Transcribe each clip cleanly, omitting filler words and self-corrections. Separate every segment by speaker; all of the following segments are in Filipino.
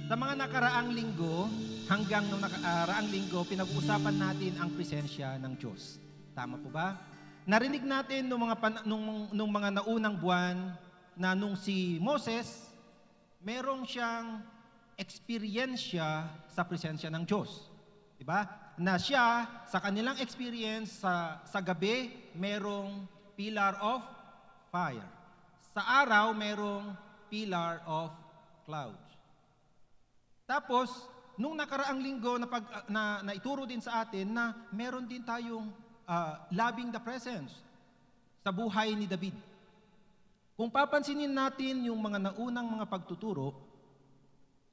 Speaker 1: Sa mga nakaraang linggo, hanggang nung nakaraang linggo, pinag-uusapan natin ang presensya ng Diyos. Tama po ba? Narinig natin nung mga naunang buwan na nung si Moses, merong siyang eksperyensya sa presensya ng Diyos. Diba? Na siya, sa kanilang experience, sa gabi, merong pillar of fire. Sa araw, merong pillar of cloud. Tapos, nung nakaraang linggo na ituro din sa atin na meron din tayong loving the presence sa buhay ni David. Kung papansinin natin yung mga naunang mga pagtuturo,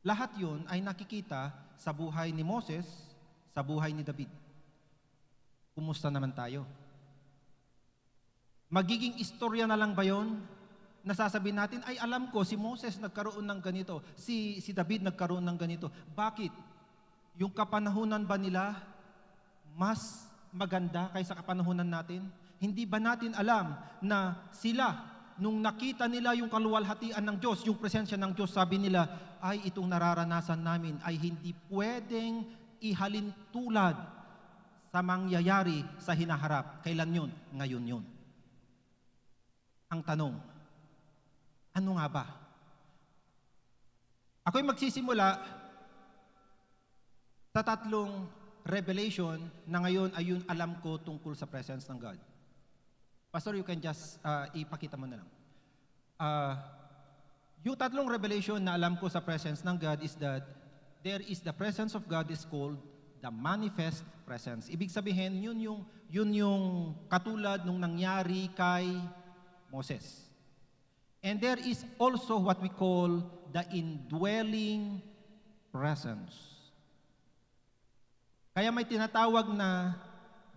Speaker 1: lahat yon ay nakikita sa buhay ni Moses, sa buhay ni David. Kumusta naman tayo? Magiging istorya na lang ba yon? Nasasabihin natin, ay alam ko, si Moses nagkaroon ng ganito, si David nagkaroon ng ganito. Bakit? Yung kapanahunan ba nila mas maganda kaysa kapanahunan natin? Hindi ba natin alam na sila, nung nakita nila yung kaluwalhatian ng Diyos, yung presensya ng Diyos, sabi nila, ay itong nararanasan namin ay hindi pwedeng ihalin tulad sa mangyayari sa hinaharap. Kailan yun? Ngayon yun. Ang tanong, ano nga ba? Ako'y magsisimula sa tatlong revelation na ngayon ay yun alam ko tungkol sa presence ng God. Pastor, you can just ipakita mo na lang. Yung tatlong revelation na alam ko sa presence ng God is that there is the presence of God is called the manifest presence. Ibig sabihin, yun yung katulad nung nangyari kay Moses. And there is also what we call the indwelling presence. Kaya may tinatawag na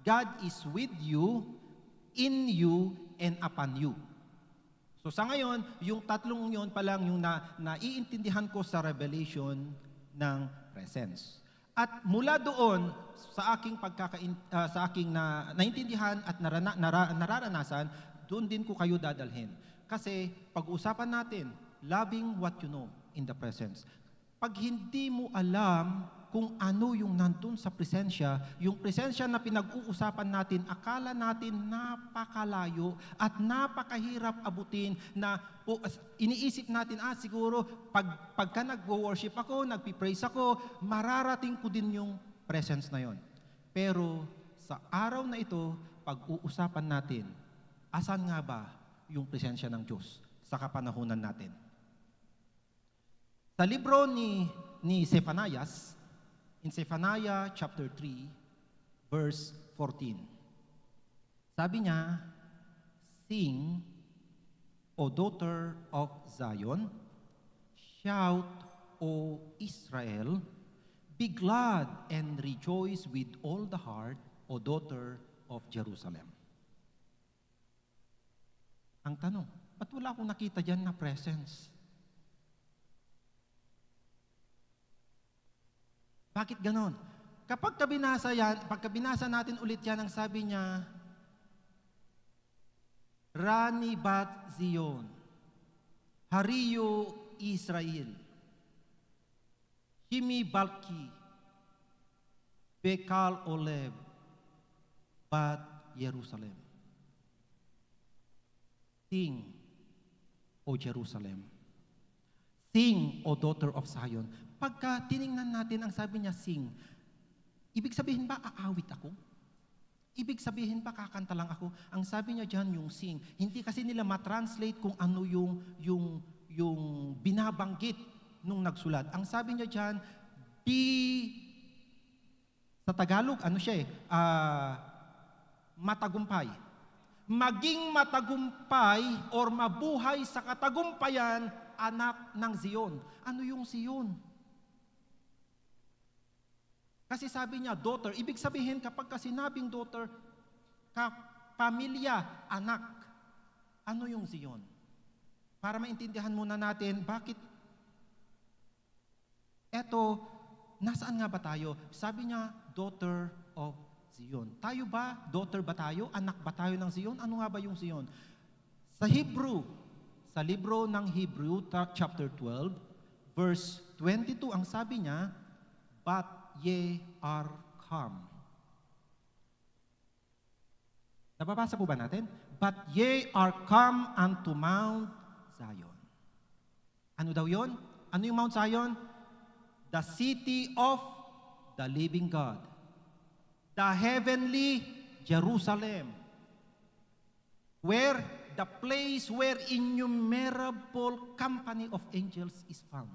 Speaker 1: God is with you, in you, and upon you. So sa ngayon, yung tatlong yun pa lang yung naiintindihan ko sa revelation ng presence. At mula doon sa aking naintindihan at nararanasan, doon din ko kayo dadalhin. Kasi pag-usapan natin, loving what you know in the presence. Pag hindi mo alam kung ano yung nandun sa presensya, yung presensya na pinag-uusapan natin, akala natin napakalayo at napakahirap abutin na iniisip natin, siguro pagka nag-worship ako, nagpipraise ako, mararating ko din yung presence na yon. Pero sa araw na ito, pag-uusapan natin, asan nga ba yung presensya ng Diyos sa kapanahunan natin? Sa libro ni Zephanias, in Zephaniah chapter 3, verse 14, sabi niya, "Sing, O daughter of Zion, shout, O Israel, be glad and rejoice with all the heart, O daughter of Jerusalem." Ang tanong, ba't wala akong nakita dyan na presence? Bakit ganon? Pagka binasa natin ulit yan, ang sabi niya, Rani Bat Zion, Hariyo Israel, Shimi Balki, Bekal Olev, Bat Jerusalem. Sing, O Jerusalem. Sing, O daughter of Zion. Pagka tiningnan natin, ang sabi niya, sing. Ibig sabihin ba, aawit ako? Ibig sabihin ba, kakanta lang ako? Ang sabi niya dyan, yung sing. Hindi kasi nila matranslate kung ano yung binabanggit nung nagsulat. Ang sabi niya dyan, sa Tagalog, matagumpay. Maging matagumpay or mabuhay sa katagumpayan, anak ng Zion. Ano yung Zion? Kasi sabi niya, daughter. Ibig sabihin, kapag sinabing daughter, pamilya, anak. Ano yung Zion? Para maintindihan muna natin, bakit nasaan nga ba tayo? Sabi niya, daughter of Zion. Tayo ba? Daughter ba tayo? Anak ba tayo ng Zion? Ano nga ba yung Zion? Sa Hebrew, sa libro ng Hebrew, chapter 12, verse 22, ang sabi niya, but ye are come. Nababasa po ba natin? But ye are come unto Mount Zion. Ano daw yon? Ano yung Mount Zion? The city of the living God. The heavenly Jerusalem. Where the place where innumerable company of angels is found.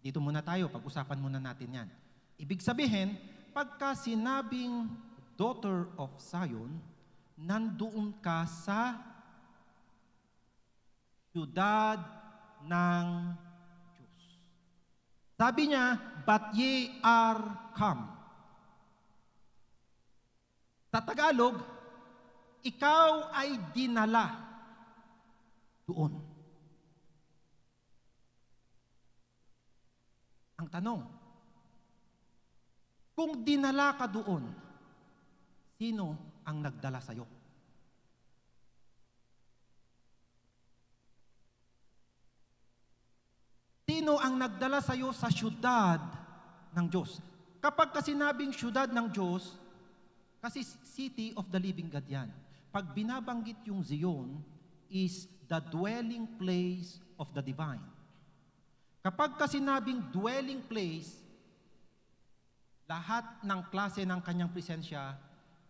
Speaker 1: Dito muna tayo, pag-usapan muna natin yan. Ibig sabihin, pagka sinabing daughter of Zion, nandoon ka sa siyudad ng Diyos. Sabi niya, but ye are come. Sa Tagalog, ikaw ay dinala doon. Ang tanong, kung dinala ka doon, sino ang nagdala sa'yo? Sino ang nagdala sa'yo sa syudad ng Diyos? Kapag kasinabing syudad ng Diyos, kasi city of the living God yan. Pag binabanggit yung Zion, is the dwelling place of the divine. Kapag kasinabing dwelling place, lahat ng klase ng kanyang presensya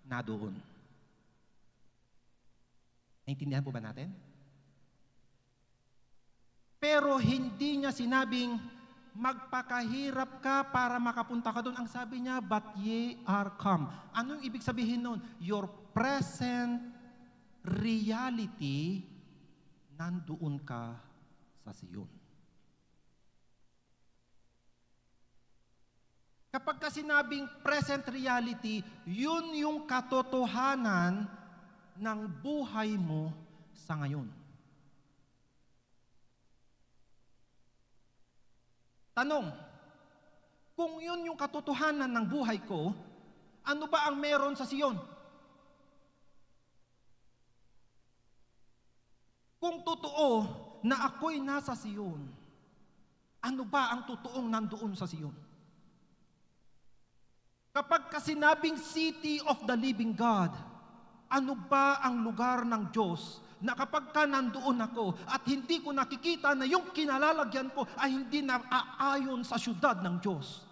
Speaker 1: na doon. Naintindihan po ba natin? Pero hindi niya sinabing, magpakahirap ka para makapunta ka doon. Ang sabi niya, but ye are come. Anong ibig sabihin nun? Your present reality, nandoon ka sa Zion. Kapag ka sinabing present reality, yun yung katotohanan ng buhay mo sa ngayon. Tanong, kung yun yung katotohanan ng buhay ko, ano ba ang meron sa Zion? Kung totoo na ako'y nasa Zion, ano ba ang totoong nandoon sa Zion? Kapag kasinabing city of the living God, ano ba ang lugar ng Diyos na kapag ka nandoon ako at hindi ko nakikita na yung kinalalagyan ko ay hindi na aayon sa syudad ng Diyos?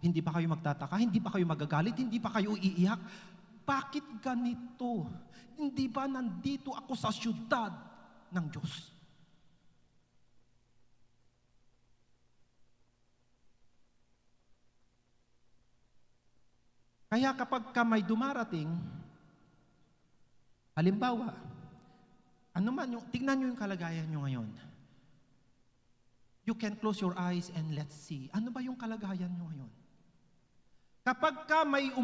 Speaker 1: Hindi ba kayo magtataka? Hindi ba kayo magagalit? Hindi ba kayo iiyak? Bakit ganito? Hindi ba nandito ako sa syudad ng Diyos? Kaya kapag ka may dumarating, halimbawa, tignan nyo yung kalagayan nyo ngayon. You can close your eyes and let's see. Ano ba yung kalagayan nyo ngayon? Kapag ka may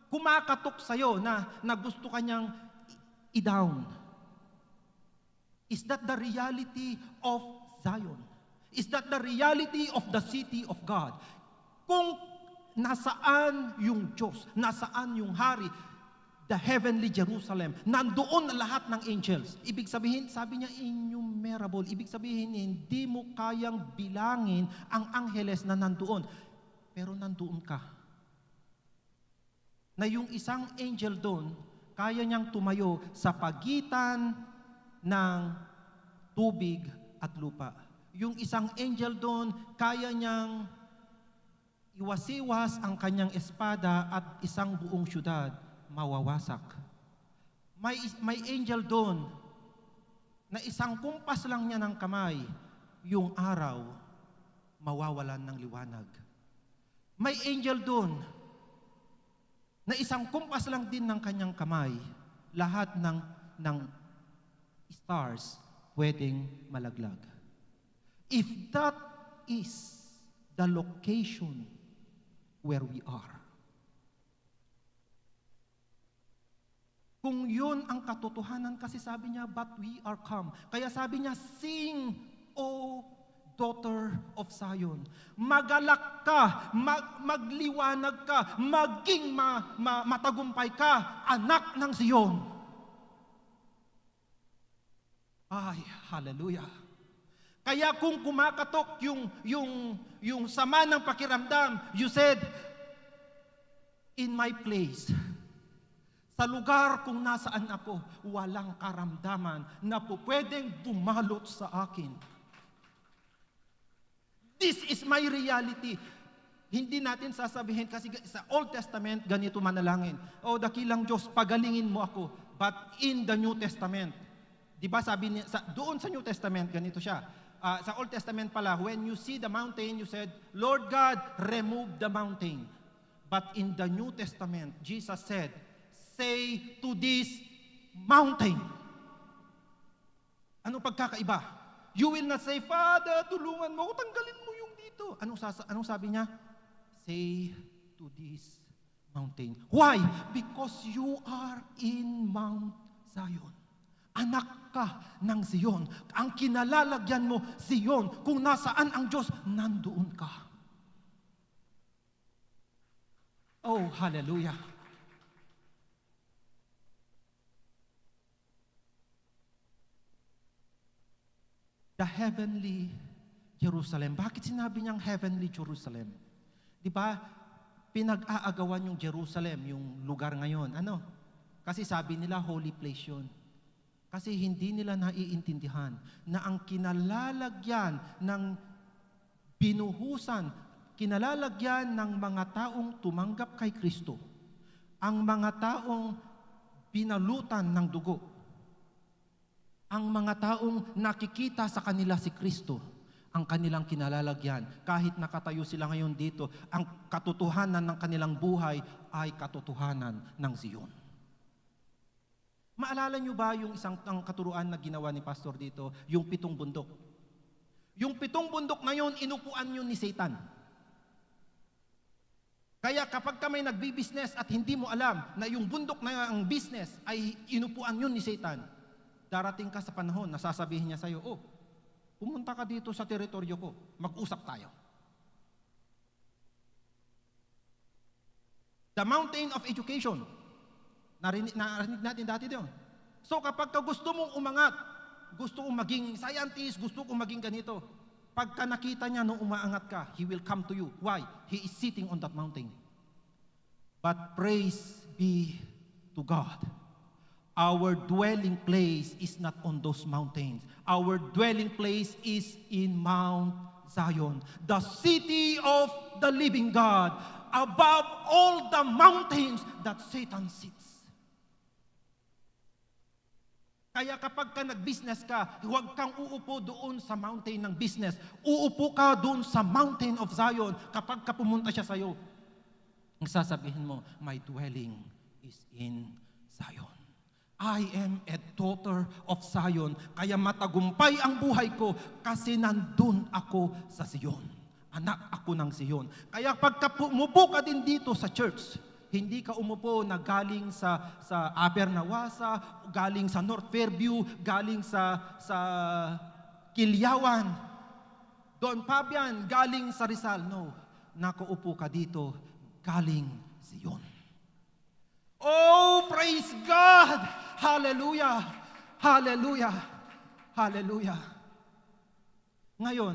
Speaker 1: kumakatok sa'yo na gusto kanyang i-down, is that the reality of Zion? Is that the reality of the city of God? Kung nasaan yung Diyos, nasaan yung hari, the heavenly Jerusalem, nandoon na lahat ng angels. Ibig sabihin, sabi niya, innumerable. Ibig sabihin, hindi mo kayang bilangin ang angheles na nandoon. Pero nandoon ka. Na yung isang angel doon, kaya niyang tumayo sa pagitan ng tubig at lupa. Yung isang angel doon, kaya niyang iwasiwas ang kanyang espada at isang buong syudad mawawasak. May angel doon na isang kumpas lang niya ng kamay, yung araw mawawalan ng liwanag. May angel doon na isang kumpas lang din ng kanyang kamay, lahat ng stars pwedeng malaglag. If that is the location where we are, kung yun ang katotohanan, kasi sabi niya, but we are come. Kaya sabi niya, sing, O daughter of Zion. Magalak ka, magliwanag ka, maging matagumpay ka, anak ng Zion. Ay, hallelujah. Kaya kung kumakatok yung sama ng pakiramdam, you said, in my place, sa lugar kung nasaan ako, walang karamdaman na pwedeng bumalot sa akin. This is my reality. Hindi natin sasabihin kasi sa Old Testament, ganito manalangin. O dakilang Diyos, pagalingin mo ako. But in the New Testament, di ba sabi niya, doon sa New Testament, ganito siya. Sa Old Testament pala, when you see the mountain, you said, Lord God, remove the mountain. But in the New Testament, Jesus said, say to this mountain. Anong pagkakaiba? You will not say, Father, tulungan mo ako, tanggalin mo yung dito. Anong sabi niya? Say to this mountain. Why? Because you are in Mount Zion. Anak ka ng Zion. Ang kinalalagyan mo, Zion. Kung nasaan ang Diyos, nandoon ka. Oh, hallelujah. The heavenly Jerusalem. Bakit sinabi niyang heavenly Jerusalem? Di ba, pinag-aagawan yung Jerusalem, yung lugar ngayon. Ano? Kasi sabi nila, holy place yun. Kasi hindi nila naiintindihan na ang kinalalagyan ng binuhusan, kinalalagyan ng mga taong tumanggap kay Kristo, ang mga taong binalutan ng dugo, ang mga taong nakikita sa kanila si Kristo, ang kanilang kinalalagyan. Kahit nakatayo sila ngayon dito, ang katotohanan ng kanilang buhay ay katotohanan ng Zion. Maalala nyo ba yung isang katuruan na ginawa ni Pastor dito, yung 7 bundok? Yung 7 bundok na yun, inupuan yun ni Satan. Kaya kapag ka may nagbi-business at hindi mo alam na yung bundok na ang business ay inupuan yun ni Satan, darating ka sa panahon na sasabihin niya sa'yo, oh, pumunta ka dito sa teritoryo ko, mag-usap tayo. The mountain of education. Narinig natin dati doon. So kapag ka gusto mong umangat, gusto kong maging scientist, gusto kong maging ganito, pagka nakita niya nung umaangat ka, he will come to you. Why? He is sitting on that mountain. But praise be to God. Our dwelling place is not on those mountains. Our dwelling place is in Mount Zion, the city of the living God, above all the mountains that Satan sits. Kaya kapag ka nag-business ka, huwag kang uupo doon sa mountain ng business. Uupo ka doon sa mountain of Zion kapag ka pumunta siya sa'yo. Ang sasabihin mo, my dwelling is in Zion. I am a daughter of Zion. Kaya matagumpay ang buhay ko kasi nandun ako sa Zion. Anak ako ng Zion. Kaya pagka umupo ka din dito sa church, hindi ka umupo na galing sa Abernawasa, galing sa North Fairview, galing sa Kilyawan, Don Fabian, galing sa Rizal. No, nakaupo ka dito, galing Zion. Oh, praise God! Hallelujah! Hallelujah! Hallelujah! Ngayon,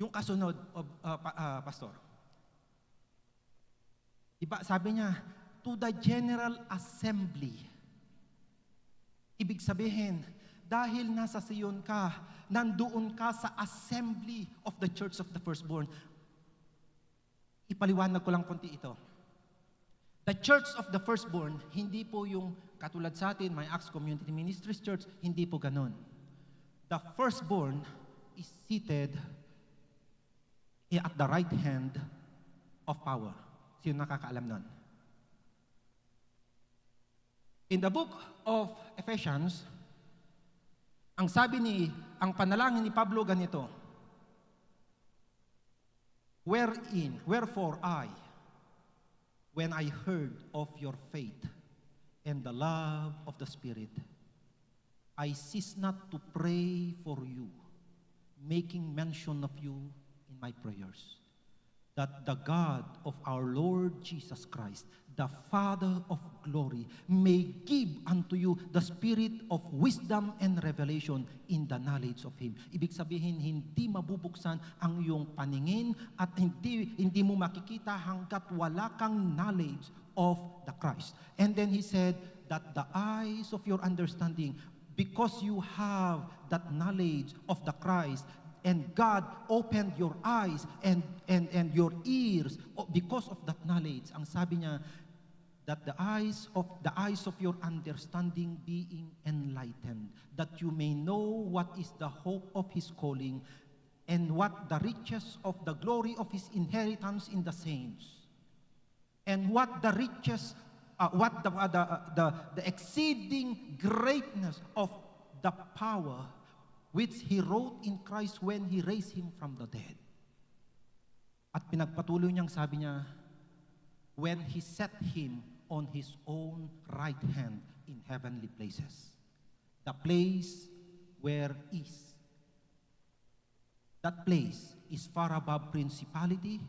Speaker 1: yung kasunod, Pastor, diba, sabi niya, to the General Assembly. Ibig sabihin, dahil nasa Zion ka, nandoon ka sa assembly of the Church of the Firstborn. Ipaliwanag ko lang konti ito. The Church of the Firstborn, hindi po yung katulad sa atin, my Acts Community Ministries Church, hindi po ganun. The Firstborn is seated at the right hand of power. Sino nakakaalam nun? In the book of Ephesians, ang ang panalangin ni Pablo ganito, wherefore I, when I heard of your faith and the love of the Spirit, I cease not to pray for you, making mention of you in my prayers. that the God of our Lord Jesus Christ, the Father of glory, may give unto you the spirit of wisdom and revelation in the knowledge of Him. Ibig sabihin, hindi mabubuksan ang iyong paningin at hindi mo makikita hanggat wala kang knowledge of the Christ. And then He said that the eyes of your understanding, because you have that knowledge of the Christ, and God opened your eyes and your ears because of that knowledge. Ang sabi niya, that the eyes of your understanding being enlightened, that you may know what is the hope of His calling, and what the riches of the glory of His inheritance in the saints, and what the riches, the exceeding greatness of the power which He wrought in Christ when He raised Him from the dead. At pinagpatuloy niyang sabi niya, when He set Him on His own right hand in heavenly places, the place where is. That place is far above principality,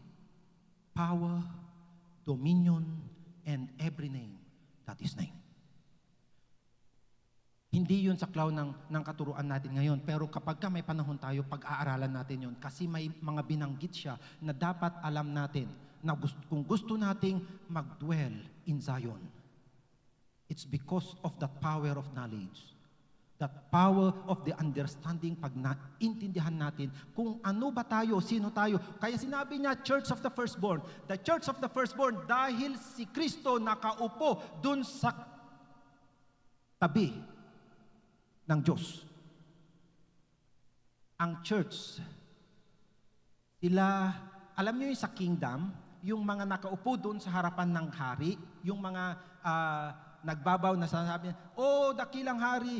Speaker 1: power, dominion, and every name that is named. Hindi yun sa klaw ng katuruan natin ngayon. Pero kapag may panahon tayo, pag-aaralan natin yun. Kasi may mga binanggit siya na dapat alam natin na kung gusto nating mag-dwell in Zion, it's because of that power of knowledge. That power of the understanding, pag naintindihan natin kung ano ba tayo, sino tayo. Kaya sinabi niya, Church of the Firstborn. The Church of the Firstborn, dahil si Kristo nakaupo dun sa tabi ng Diyos. Ang church, sila, alam niyo yung sa kingdom, yung mga nakaupo doon sa harapan ng hari, yung mga nagbabaw na sasabi, oh, dakilang hari,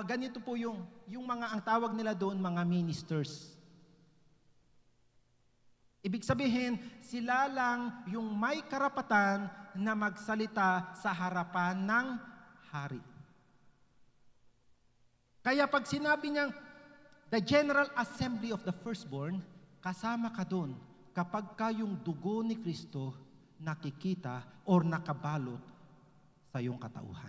Speaker 1: ganito po yung mga, ang tawag nila doon, mga ministers. Ibig sabihin, sila lang yung may karapatan na magsalita sa harapan ng hari. Kaya pag sinabi niyang, the General Assembly of the Firstborn, kasama ka doon kapag yung dugo ni Kristo nakikita or nakabalot sa iyong katauhan.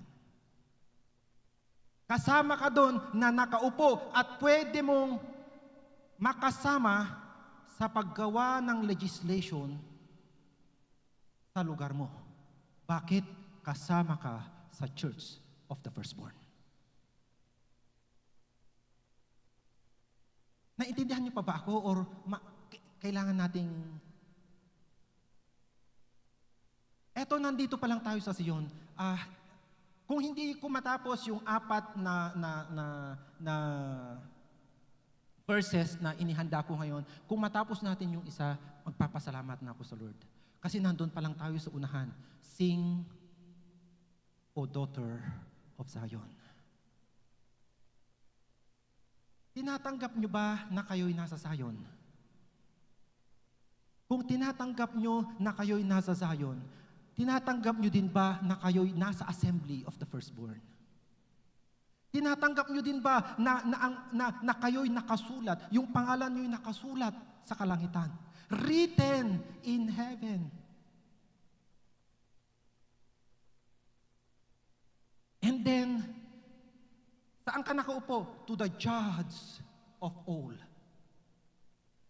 Speaker 1: Kasama ka doon na nakaupo at pwede mong makasama sa paggawa ng legislation sa lugar mo. Bakit? Kasama ka sa Church of the Firstborn. Naintindihan niyo pa ba ako or kailangan nating... Eto, nandito pa lang tayo sa Sion. Kung hindi ko matapos yung 4 na verses na inihanda ko ngayon, kung matapos natin yung isa, magpapasalamat na ako sa Lord. Kasi nandun pa lang tayo sa unahan. Sing, O daughter of Zion. Tinatanggap nyo ba na kayo'y nasa Zion? Kung tinatanggap nyo na kayo'y nasa Zion, tinatanggap nyo din ba na kayo'y nasa assembly of the firstborn? Tinatanggap nyo din ba na kayo'y nakasulat, yung pangalan nyo'y nakasulat sa kalangitan? Written in heaven. And then, saan ka nakaupo? To the judge of all.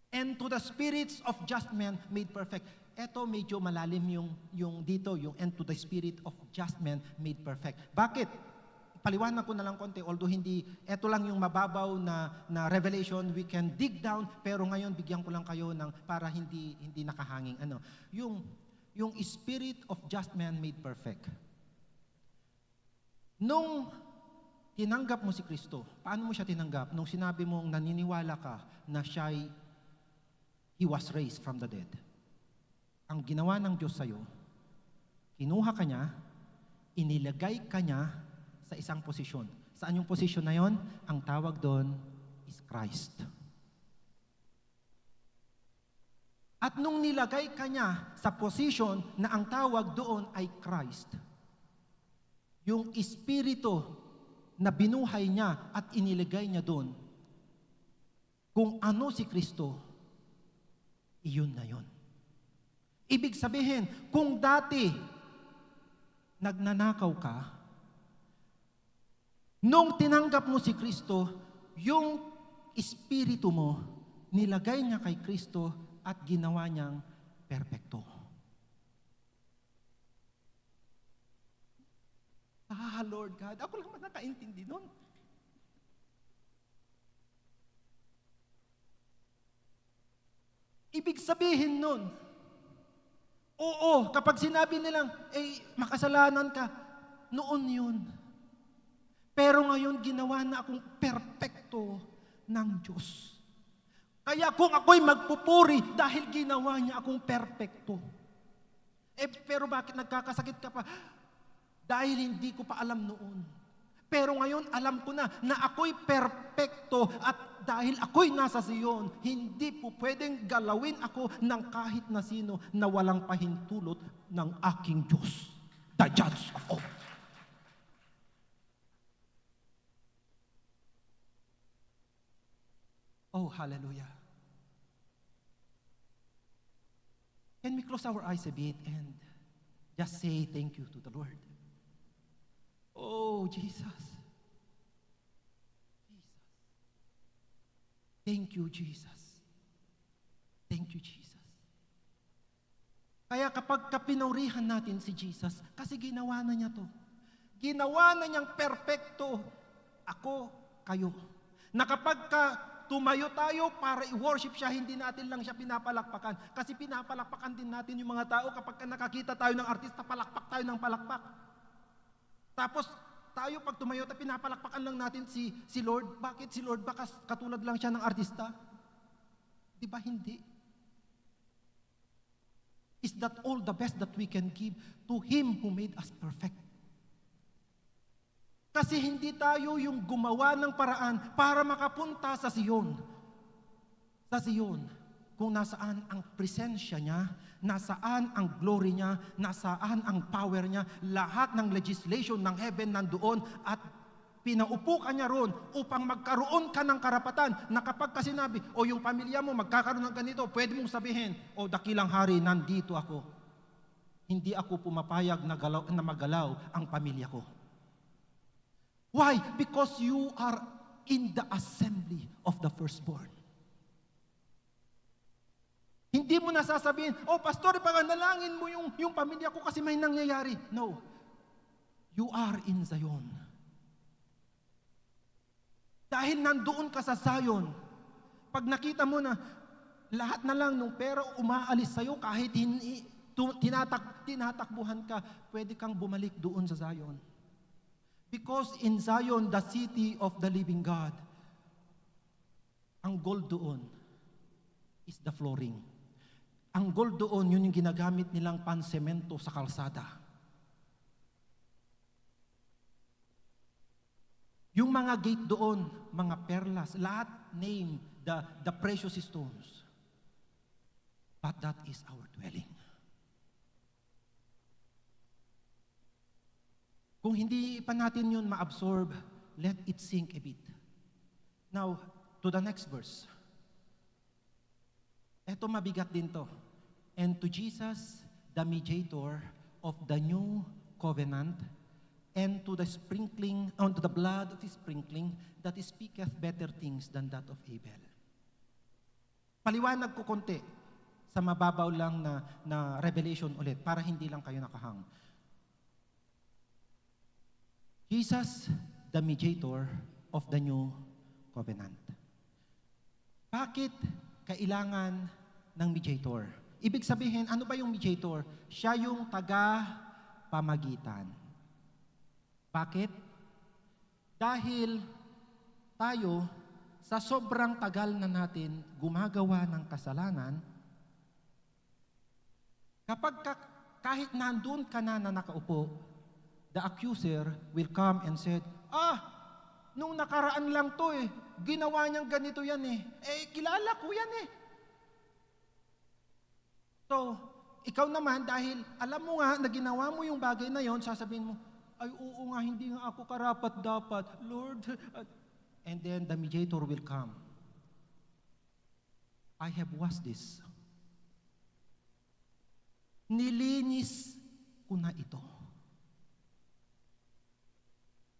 Speaker 1: And to the spirits of just men made perfect. Eto medyo malalim yung dito, yung and to the spirit of just men made perfect. Bakit? Paliwanag ko na lang konti, although hindi, eto lang yung mababaw na revelation, we can dig down, pero ngayon bigyan ko lang kayo ng, para hindi nakahanging. Yung spirit of just man made perfect. Nung tinanggap mo si Kristo, paano mo siya tinanggap? Nung sinabi mong naniniwala ka na He was raised from the dead. Ang ginawa ng Diyos sa'yo, kinuha ka niya, inilagay ka niya sa isang posisyon. Saan yung posisyon na yon? Ang tawag doon is Christ. At nung nilagay ka niya sa posisyon na ang tawag doon ay Christ, yung Espiritu na binuhay niya at inilagay niya doon, kung ano si Kristo, iyon na yon. Ibig sabihin, kung dati nagnanakaw ka, nung tinanggap mo si Kristo, yung espiritu mo, nilagay niya kay Kristo at ginawa niyang perpekto. Lord God, ako lang man nakaintindi nun. Ibig sabihin nun, oo, kapag sinabi nilang, makasalanan ka, noon yun. Pero ngayon, ginawa na akong perpekto ng Diyos. Kaya kung ako'y magpupuri dahil ginawa niya akong perpekto. Pero bakit nagkakasakit ka pa? Dahil hindi ko pa alam noon. Pero ngayon, alam ko na ako'y perpekto at dahil ako'y nasa Zion, hindi po pwedeng galawin ako ng kahit na sino na walang pahintulot ng aking Diyos, the Judge of all. Oh, hallelujah. Can we close our eyes a bit and just say thank you to the Lord? Oh, Jesus. Thank you, Jesus. Thank you, Jesus. Kaya kapag pinurihan natin si Jesus, kasi ginawa na niya to. Ginawa na niyang perpekto, ako, kayo. Na kapag tumayo tayo para i-worship siya, hindi natin lang siya pinapalakpakan. Kasi pinapalakpakan din natin yung mga tao kapag nakakita tayo ng artista, palakpak tayo ng palakpak. Tapos tayo pag tumayo, pinapalakpakan lang natin si Lord. Bakit si Lord? Baka katulad lang siya ng artista? Di ba hindi? Is that all the best that we can give to Him who made us perfect? Kasi hindi tayo yung gumawa ng paraan para makapunta sa Zion. Sa Zion, kung nasaan ang presensya niya, nasaan ang glory niya, nasaan ang power niya, lahat ng legislation ng heaven nandoon at pinaupo ka niya roon upang magkaroon ka ng karapatan na kapag ka sinabi, o yung pamilya mo magkakaroon ng ganito, pwede mong sabihin, o dakilang hari, nandito ako. Hindi ako pumapayag na magalaw ang pamilya ko. Why? Because you are in the assembly of the firstborn. Hindi mo nasasabihin, pastor, panganalangin mo yung pamilya ko kasi may nangyayari. No. You are in Zion. Dahil nandoon ka sa Zion, pag nakita mo na lahat na lang nung pera umaalis sa'yo kahit tinatakbuhan ka, pwede kang bumalik doon sa Zion. Because in Zion, the city of the living God, ang gold doon is the flooring. Ang gold doon, yun yung ginagamit nilang pansemento sa kalsada. Yung mga gate doon, mga perlas, lahat name the precious stones. But that is our dwelling. Kung hindi pa natin yun ma-absorb, let it sink a bit. Now, to the next verse. Ito mabigat din to. And to Jesus, the mediator of the new covenant, and to the sprinkling, unto the blood of his sprinkling, that speaketh better things than that of Abel. Paliwanag ko konti sa mababaw lang na revelation ulit, para hindi lang kayo nakahang. Jesus, the mediator of the new covenant. Bakit kailangan ng mediator? Ibig sabihin, ano ba yung mediator? Siya yung taga-pamagitan. Bakit? Dahil tayo, sa sobrang tagal na natin gumagawa ng kasalanan, kahit nandun ka na nakaupo, the accuser will come and said, nung nakaraan lang to ginawa niyang ganito yan kilala ko yan So, ikaw naman, dahil alam mo nga na ginawa mo yung bagay na yon, sasabihin mo, ay oo nga, hindi nga ako karapat-dapat, Lord. And then the mediator will come. I have watched this. Nilinis ko na ito.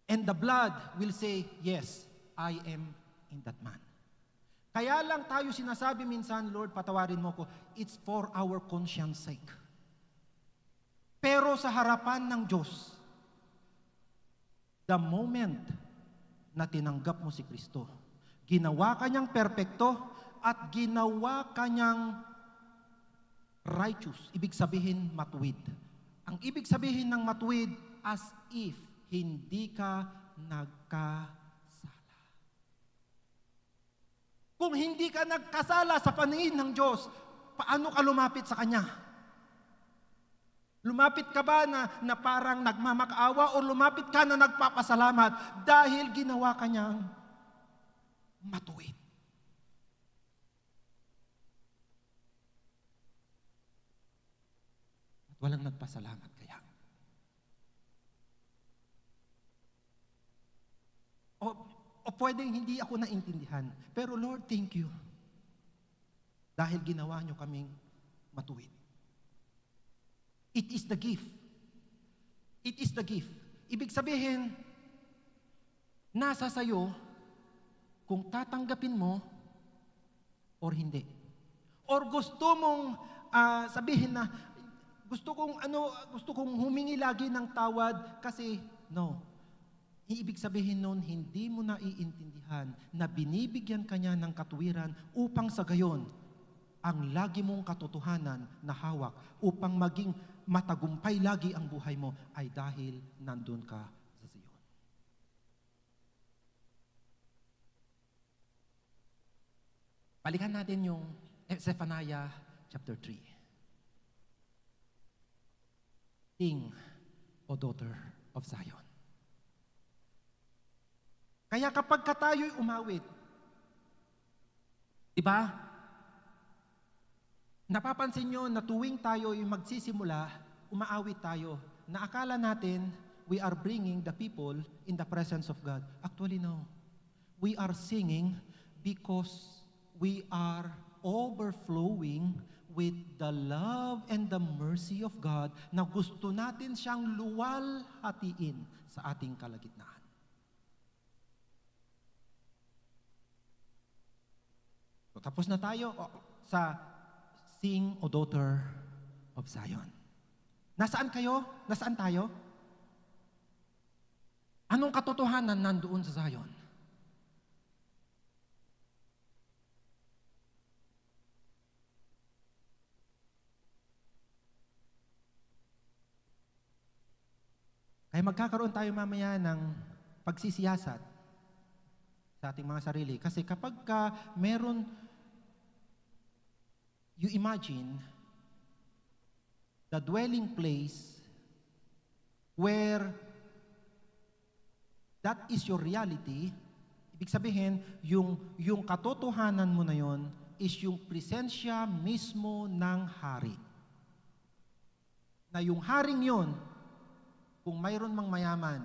Speaker 1: And the blood will say, yes, I am in that man. Kaya lang tayo sinasabi minsan, Lord, patawarin mo ko, it's for our conscience sake. Pero sa harapan ng Diyos, the moment na tinanggap mo si Kristo, ginawa ka niyang perpekto at ginawa ka niyang righteous. Ibig sabihin, matuwid. Ang ibig sabihin ng matuwid, as if hindi ka nagkasala. Kung hindi ka nagkasala sa paningin ng Diyos, paano ka lumapit sa Kanya? Lumapit ka ba na parang nagmamakaawa o lumapit ka na nagpapasalamat dahil ginawa ka niyang matuwid? At walang nagpasalamat kaya. O pwedeng hindi ako naintindihan, pero Lord, thank you. Dahil ginawa niyo kaming matuwid. It is the gift. It is the gift. Ibig sabihin, nasa sayo kung tatanggapin mo or hindi. Or gusto mong sabihin na gusto kong humingi lagi ng tawad kasi no. Ibig sabihin nun, hindi mo naiintindihan na binibigyan ka niya ng katuwiran upang sa gayon ang lagi mong katotohanan na hawak upang maging matagumpay lagi ang buhay mo ay dahil nandun ka sa Zion. Balikan natin yung Zephaniah chapter 3. King o daughter of Zion. Kaya kapag tayo'y umawit, di ba? Napapansin nyo na tuwing tayo'y magsisimula, umaawit tayo, na akala natin we are bringing the people in the presence of God. Actually, no. We are singing because we are overflowing with the love and the mercy of God na gusto natin siyang luwalhatiin sa ating kalagitnaan. So, tapos na tayo sa Sing, O Daughter of Zion. Nasaan kayo? Nasaan tayo? Anong katotohanan nandoon sa Zion? Kaya magkakaroon tayo mamaya ng pagsisiyasat sa ating mga sarili. Kasi kapag meron, you imagine the dwelling place where that is your reality, ibig sabihin, yung katotohanan mo na yon is yung presensya mismo ng hari. Na yung haring yon, kung mayroon mang mayaman,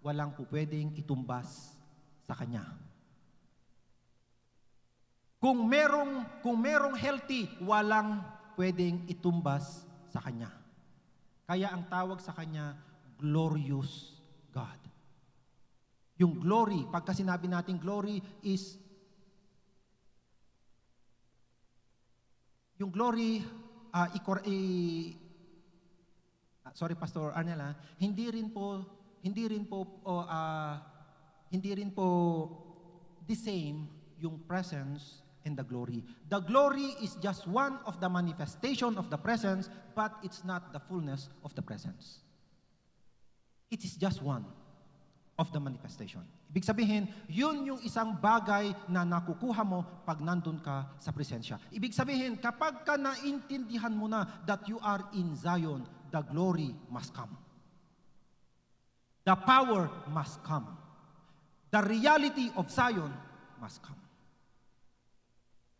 Speaker 1: walang pupwedeng itumbas sa kanya. Kung merong healthy, walang pwedeng itumbas sa kanya. Kaya ang tawag sa kanya, glorious God. Yung glory, pagka sinabi natin glory is, yung glory, sorry Pastor Arnel, hindi rin po the same yung presence and the glory. The glory is just one of the manifestation of the presence, but it's not the fullness of the presence. It is just one of the manifestation. Ibig sabihin, yun yung isang bagay na nakukuha mo pag nandun ka sa presensya. Ibig sabihin, kapag ka naintindihan mo na that you are in Zion, the glory must come. The power must come. The reality of Zion must come.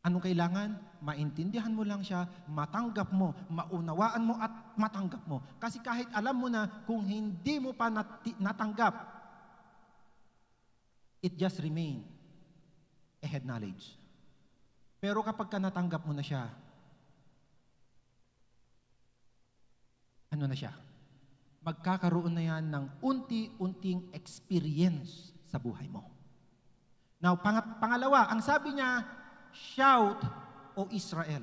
Speaker 1: Anong kailangan? Maintindihan mo lang siya, matanggap mo, maunawaan mo at matanggap mo. Kasi kahit alam mo na kung hindi mo pa natanggap, it just remain a head knowledge. Pero kapag ka natanggap mo na siya, ano na siya? Magkakaroon na yan ng unti-unting experience sa buhay mo. Now, pangalawa, ang sabi niya, shout, O Israel.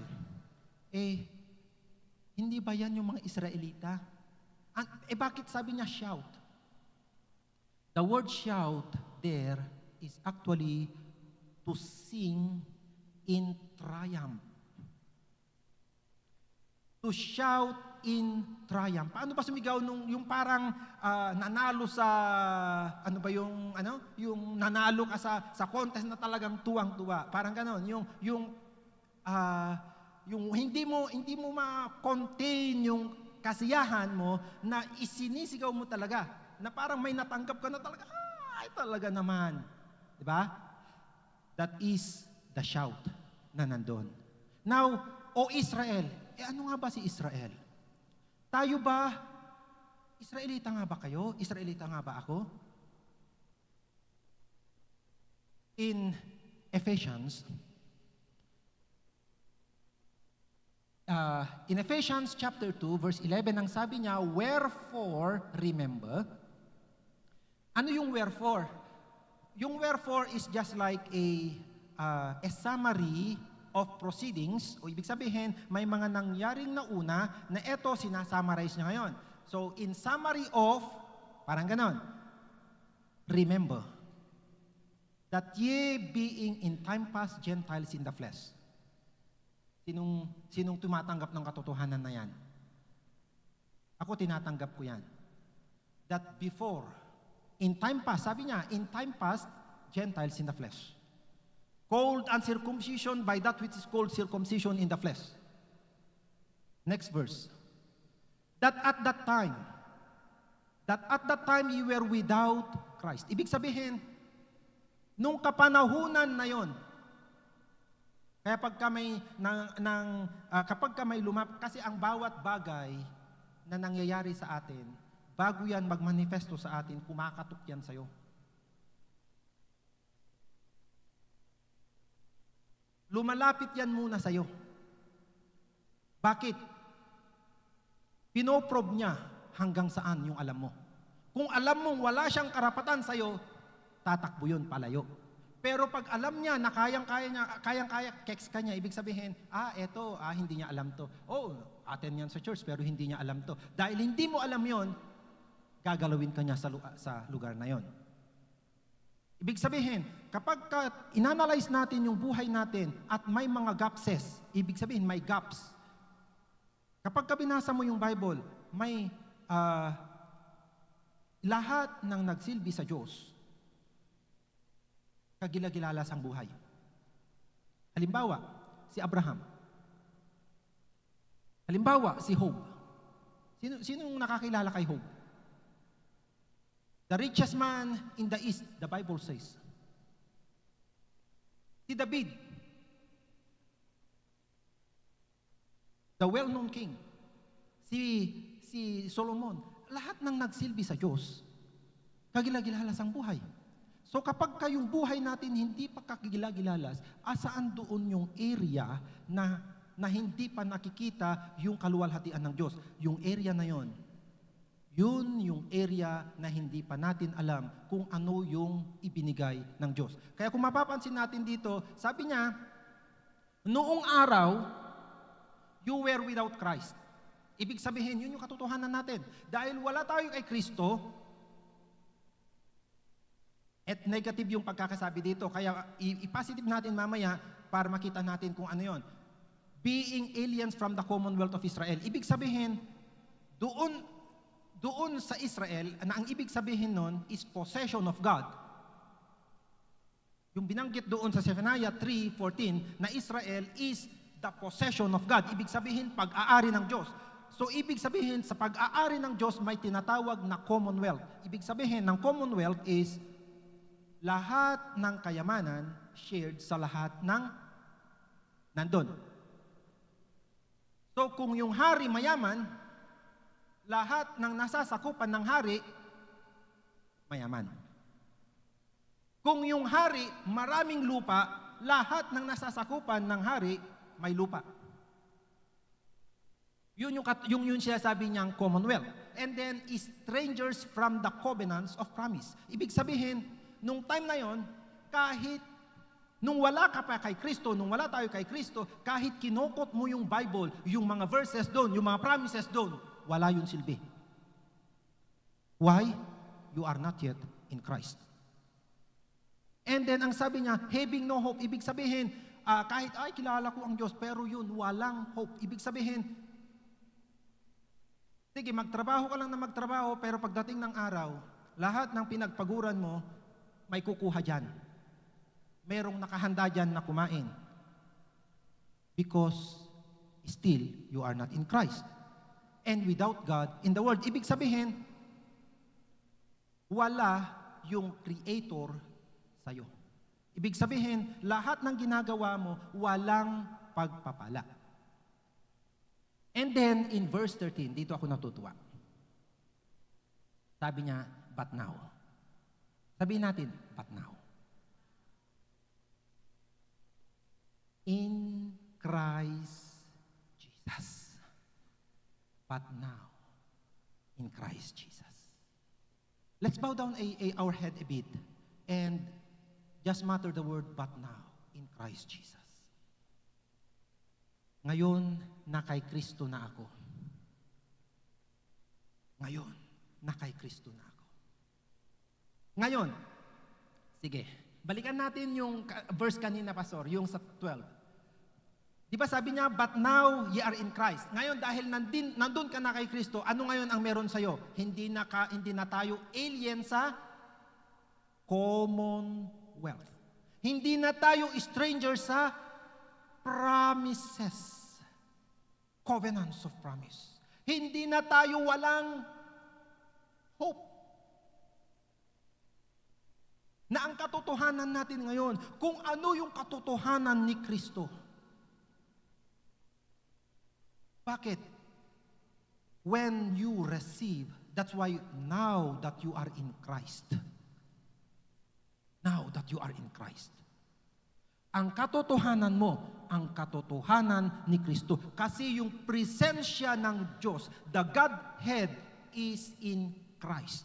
Speaker 1: Hindi ba yan yung mga Israelita? Bakit sabi niya shout? The word shout there is actually to sing in triumph. To shout in triumph. Paano ba sumigaw yung parang nanalo sa yung nanalo ka sa contest na talagang tuwang-tuwa. Parang gano'n, yung hindi mo ma-contain yung kasiyahan mo na isinisigaw mo talaga. Na parang may natanggap ka na talaga. Ay, talaga naman. 'Di ba? That is the shout na nandun. Now, O Israel, ano nga ba si Israel? Tayo ba, Israelita nga ba kayo? Israelita nga ba ako? In Ephesians chapter 2, verse 11, ang sabi niya, wherefore, remember. Ano yung wherefore? Yung wherefore is just like a summary of proceedings, o ibig sabihin, may mga nangyaring nauna na eto sinasummarize niya ngayon. So, in summary of, parang ganon, remember, that ye being in time past Gentiles in the flesh. Sinong tumatanggap ng katotohanan na yan? Ako tinatanggap ko yan. That before, in time past, sabi niya, in time past, Gentiles in the flesh. Called uncircumcision by that which is called circumcision in the flesh. Next verse. That at that time you were without Christ. Ibig sabihin, nung kapanahunan na yon, kaya kapag may kasi ang bawat bagay na nangyayari sa atin, bago yan magmanifesto sa atin, kumakatok yan sa'yo. Lumalapit yan muna sa'yo. Bakit? Pinoprobe niya hanggang saan yung alam mo. Kung alam mong wala siyang karapatan sa'yo, tatakbo yun palayo. Pero pag alam niya na kayang-kaya, keks ka niya, ibig sabihin, hindi niya alam to. Aten yan sa church, pero hindi niya alam to. Dahil hindi mo alam yon, gagalawin ka niya sa lugar na yon. Ibig sabihin, kapag inanalyze natin yung buhay natin at may mga gapses, ibig sabihin may gaps. Kapag binasa mo yung Bible, may lahat ng nagsilbi sa Diyos, kagilagilalas ang buhay. Halimbawa, si Abraham. Halimbawa, si Job. Sinong nakakilala kay Job? The richest man in the East, the Bible says. Si David, the well-known king. Si Solomon, lahat ng nagsilbi sa Diyos, kagilagilalas ang buhay. So kapag yung buhay natin hindi pa kagilagilalas, asaan doon yung area na hindi pa nakikita yung kaluwalhatian ng Diyos? Yung area na yon, yun yung area na hindi pa natin alam kung ano yung ibinigay ng Diyos. Kaya kung mapapansin natin dito, sabi niya, noong araw, you were without Christ. Ibig sabihin, yun yung katotohanan natin. Dahil wala tayo kay Kristo, at negative yung pagkakasabi dito. Kaya i-positive natin mamaya para makita natin kung ano yon. Being aliens from the Commonwealth of Israel. Ibig sabihin, doon sa Israel, na ang ibig sabihin nun is possession of God. Yung binanggit doon sa Zephaniah 3:14 na Israel is the possession of God. Ibig sabihin, pag-aari ng Diyos. So, ibig sabihin, sa pag-aari ng Diyos, may tinatawag na Commonwealth. Ibig sabihin, ng Commonwealth is lahat ng kayamanan shared sa lahat ng nandun. So, kung yung hari mayaman, lahat ng nasasakupan ng hari, mayaman. Kung yung hari maraming lupa, lahat ng nasasakupan ng hari, may lupa. Yun siya sabi niyang commonwealth. And then, strangers from the covenants of promise. Ibig sabihin, nung time na yon, kahit nung wala ka pa kay Kristo, nung wala tayo kay Kristo, kahit kinukot mo yung Bible, yung mga verses doon, yung mga promises doon, wala yung silbi. Why? You are not yet in Christ. And then, ang sabi niya, having no hope, ibig sabihin, kahit, kilala ko ang Diyos, pero yun, walang hope. Ibig sabihin, sige, magtrabaho ka lang na magtrabaho, pero pagdating ng araw, lahat ng pinagpaguran mo, may kukuha dyan. Merong nakahanda dyan na kumain. Because still, you are not in Christ. And without God in the world. Ibig sabihin, wala yung Creator sa'yo. Ibig sabihin, lahat ng ginagawa mo, walang pagpapala. And then, in verse 13, dito ako natutuwa. Sabi niya, but now. Sabihin natin, but now. In Christ Jesus. But now, in Christ Jesus. Let's bow down our head a bit and just mutter the word, but now, in Christ Jesus. Ngayon, na kay Kristo na ako. Ngayon, na kay Kristo na ako. Ngayon, sige, balikan natin yung verse kanina, Pastor, yung sa 12. Di ba sabi niya, but now ye are in Christ. Ngayon, dahil nandun ka na kay Kristo, ano ngayon ang meron sa'yo? Hindi na tayo alien sa commonwealth. Hindi na tayo stranger sa promises. Covenants of promise. Hindi na tayo walang hope. Na ang katotohanan natin ngayon, kung ano yung katotohanan ni Kristo. Bakit? When you receive, that's why now that you are in Christ. Now that you are in Christ. Ang katotohanan mo, ang katotohanan ni Kristo. Kasi yung presensya ng Diyos, the Godhead is in Christ.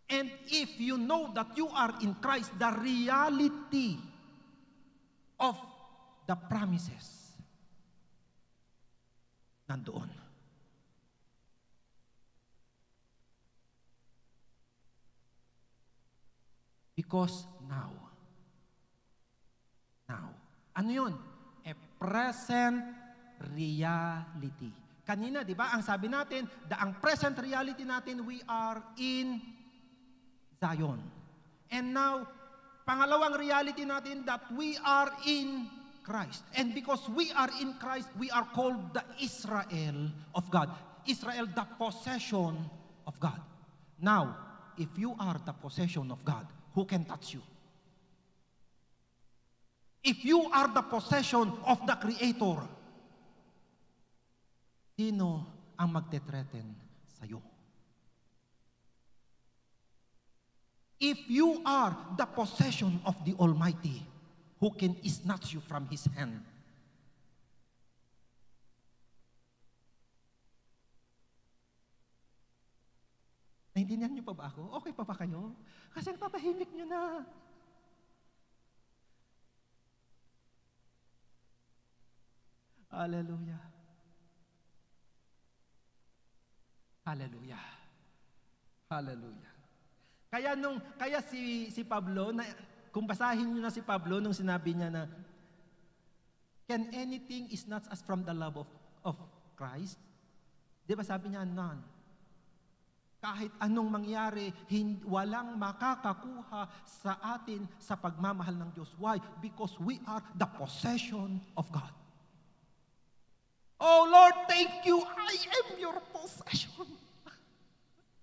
Speaker 1: And if you know that you are in Christ, the reality of the promises nandoon. Because now, ano yun? A present reality. Kanina, di ba, ang sabi natin, ang present reality natin, we are in Zion. And now, pangalawang reality natin, that we are in Christ. And because we are in Christ, we are called the Israel of God. Israel, the possession of God. Now, if you are the possession of God, who can touch you? If you are the possession of the Creator, sino ang magte-threaten sa'yo? If you are the possession of the Almighty, who can snatch you from His hand? Naintindihan niyo pa ba ako? Okay pa ba kayo? Kasi ang tatahimik niyo na. Hallelujah. Hallelujah. Hallelujah. Kaya si Pablo, kung basahin niyo na si Pablo nung sinabi niya na, can anything snatch us from the love of Christ? Di ba sabi niya, none. Kahit anong mangyari, walang makakakuha sa atin sa pagmamahal ng Diyos. Why? Because we are the possession of God. Oh Lord, thank you. I am your possession.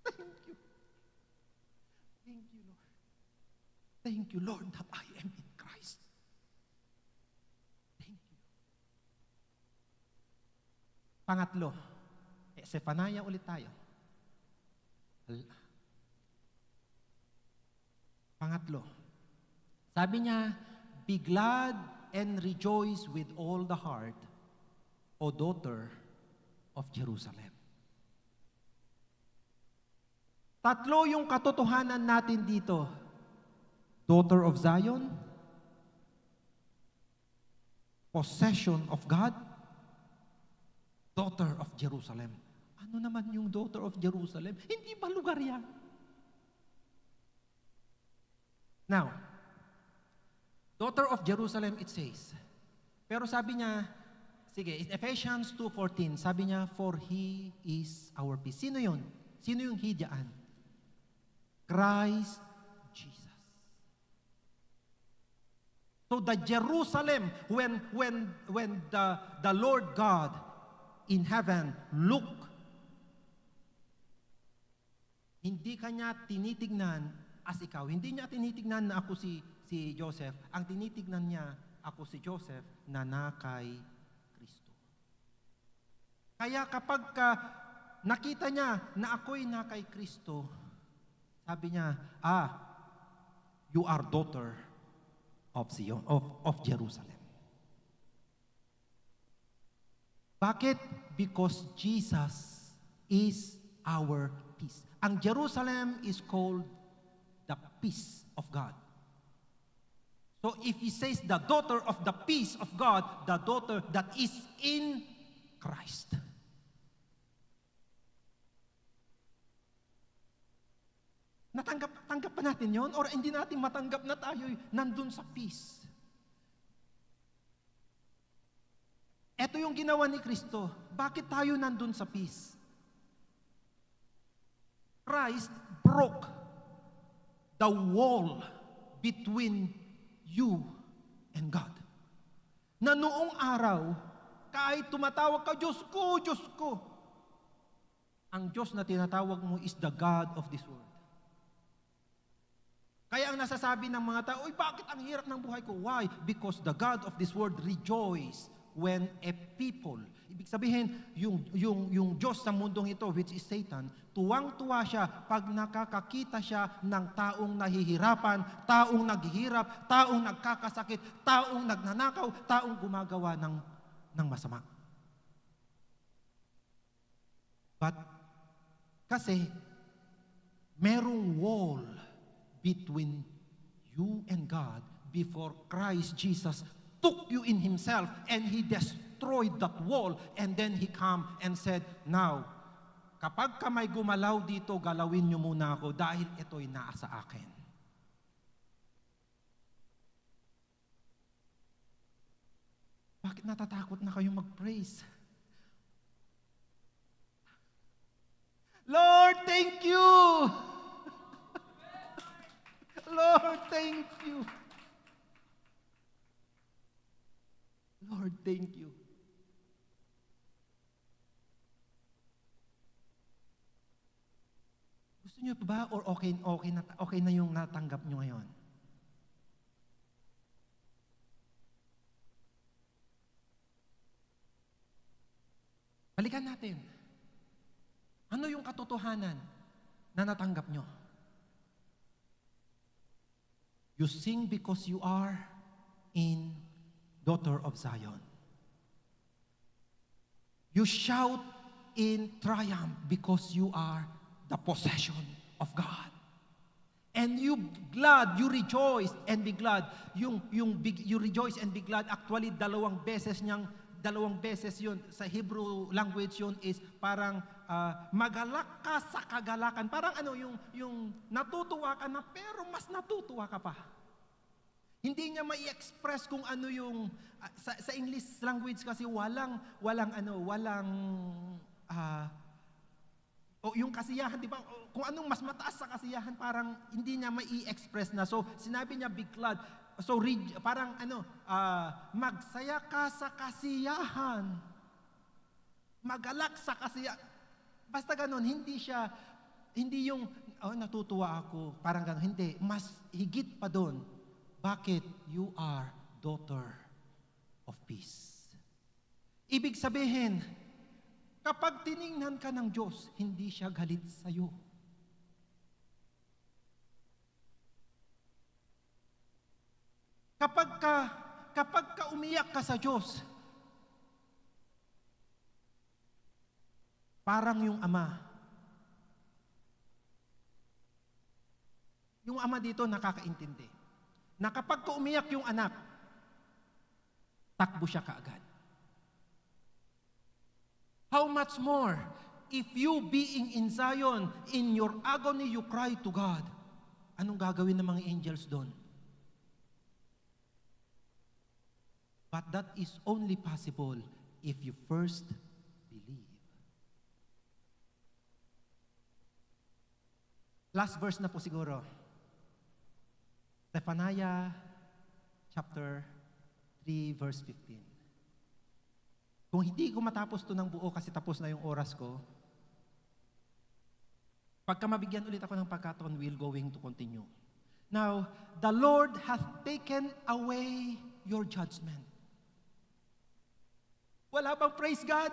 Speaker 1: Thank you. Thank you, Lord. Thank you, Lord, that I am in Christ. Thank you. Pangatlo, Zephaniah ulit tayo. Pangatlo, sabi niya, be glad and rejoice with all the heart, O daughter of Jerusalem. Tatlo yung katotohanan natin dito. Daughter of Zion, possession of God, daughter of Jerusalem. Ano naman yung daughter of Jerusalem? Hindi ba lugar yan? Now, daughter of Jerusalem, it says. Pero sabi niya, sige, in Ephesians 2:14, sabi niya, for He is our peace. Sino yun? Sino yung He diyan? Christ Jesus. So the Jerusalem, when the Lord God in heaven look, hindi kanya tinitignan as ikaw. Hindi niya tinitignan na ako si Joseph. Ang tinitignan niya, ako si Joseph na nakay Kristo. Kaya kapag nakita niya na ako'y nakay Kristo, sabi niya, you are daughter of Zion, of Jerusalem. Bakit? Because Jesus is our peace. Ang Jerusalem is called the peace of God. So if he says the daughter of the peace of God, the daughter that is in Christ. Tanggap pa natin yon, or hindi natin matanggap na tayo nandun sa peace? Ito yung ginawa ni Kristo. Bakit tayo nandun sa peace? Christ broke the wall between you and God. Na noong araw, kahit tumatawag ka, Diyos ko, ang Diyos na tinatawag mo is the God of this world. Kaya ang nasasabi ng mga tao, bakit ang hirap ng buhay ko? Why? Because the God of this world rejoice when a people, ibig sabihin, yung Diyos sa mundong ito, which is Satan, tuwang-tuwa siya pag nakakakita siya ng taong nahihirapan, taong naghihirap, taong nagkakasakit, taong nagnanakaw, taong gumagawa ng masama. But, kasi, merong wall between you and God before Christ Jesus took you in Himself and He destroyed that wall, and then He come and said, now, kapag ka may gumalaw dito, galawin niyo muna ako dahil ito'y nasa akin. Bakit natatakot na kayong mag-praise? Lord, thank you! Lord, thank you. Lord, thank you. Gusto niyo pa ba or okay na yung natanggap niyo ngayon? Balikan natin. Ano yung katotohanan na natanggap niyo? You sing because you are in daughter of Zion. You shout in triumph because you are the possession of God. And you rejoice and be glad. You rejoice and be glad, actually dalawang beses yun. Sa Hebrew language yun is parang magalak ka sa kagalakan. Parang yung natutuwa ka na pero mas natutuwa ka pa. Hindi niya mai-express kung ano yung sa English language kasi walang yung kasiyahan, di ba? Kung anong mas mataas sa kasiyahan, parang hindi niya mai-express na. So sinabi niya be glad. So parang magsaya ka sa kasiyahan. Magalak sa kasiyahan. Basta ganun, hindi yung natutuwa ako, parang ganun. Hindi, mas higit pa doon. Bakit? You are daughter of peace. Ibig sabihin, kapag tiningnan ka ng Diyos, hindi siya galit sa'yo. Kapag ka umiyak ka sa Diyos, parang yung ama. Yung ama dito nakakaintindi na kapag umiyak yung anak, takbo siya kaagad. How much more if you being in Zion, in your agony you cry to God? Anong gagawin ng mga angels doon? But that is only possible if you first believe. Last verse na po siguro. Zephaniah chapter 3 verse 15. Kung hindi ko matapos to ng buo kasi tapos na yung oras ko, pagka mabigyan ulit ako ng pagkataon, we're going to continue. Now, the Lord hath taken away your judgment. Wala bang praise God?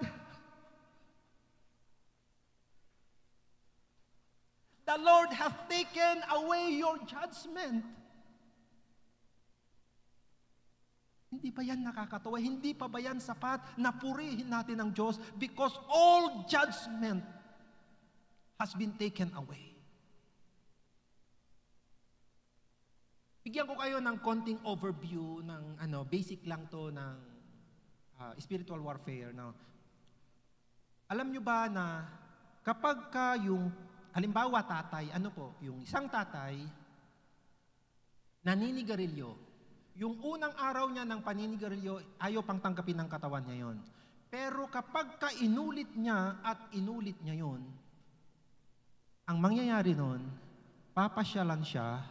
Speaker 1: The Lord hath taken away your judgment. Hindi ba yan nakakatawa? Hindi pa ba yan sapat na purihin natin ang Diyos? Because all judgment has been taken away. Bigyan ko kayo ng konting overview ng basic lang to ng spiritual warfare. No? Alam nyo ba na kapag yung halimbawa tatay, yung isang tatay naninigarilyo, yung unang araw niya ng paninigarilyo, ayaw pang tanggapin ng katawan niya yon. Pero kapag inulit niya at inulit niya yon, ang mangyayari nun, papasyalan siya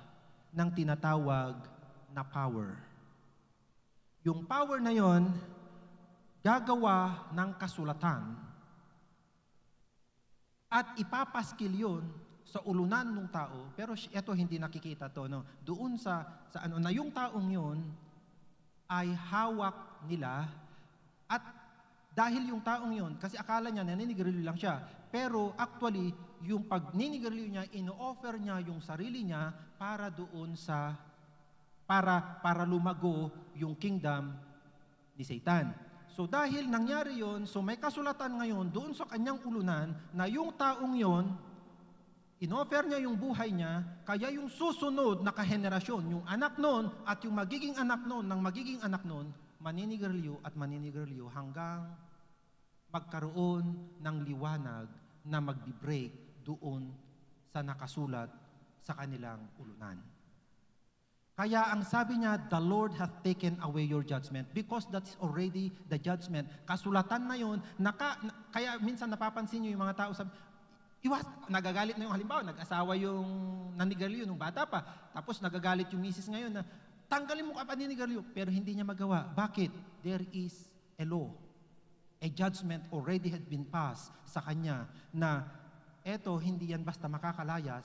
Speaker 1: ng tinatawag na power. Yung power na yon, gagawa ng kasulatan at ipapaskil yun sa ulunan ng tao, pero ito hindi nakikita to, no? Doon sa na yung taong yun ay hawak nila at dahil yung taong yun, kasi akala niya naninigarilyo lang siya, pero actually, yung pagninigarilyo niya, ino-offer niya yung sarili niya para doon para lumago yung kingdom ni Satan. So dahil nangyari yon, so may kasulatan ngayon doon sa kanyang ulunan na yung taong yon, in-offer niya yung buhay niya, kaya yung susunod na kahenerasyon, yung anak nun at yung magiging anak nun, ng magiging anak nun, maninigarilyo hanggang magkaroon ng liwanag na magbi-break doon sa nakasulat sa kanilang ulunan. Kaya ang sabi niya, the Lord hath taken away your judgment because that's already the judgment. Kasulatan na yun, kaya minsan napapansin niyo yung mga tao sabi, nagagalit na yung halimbawa, nag-asawa yung nanigarilyo nung bata pa, tapos nagagalit yung misis ngayon na, tanggalin mo ka pa ninigarilyo, pero hindi niya magawa. Bakit? There is a law. A judgment already had been passed sa kanya na eto, hindi yan basta makakalayas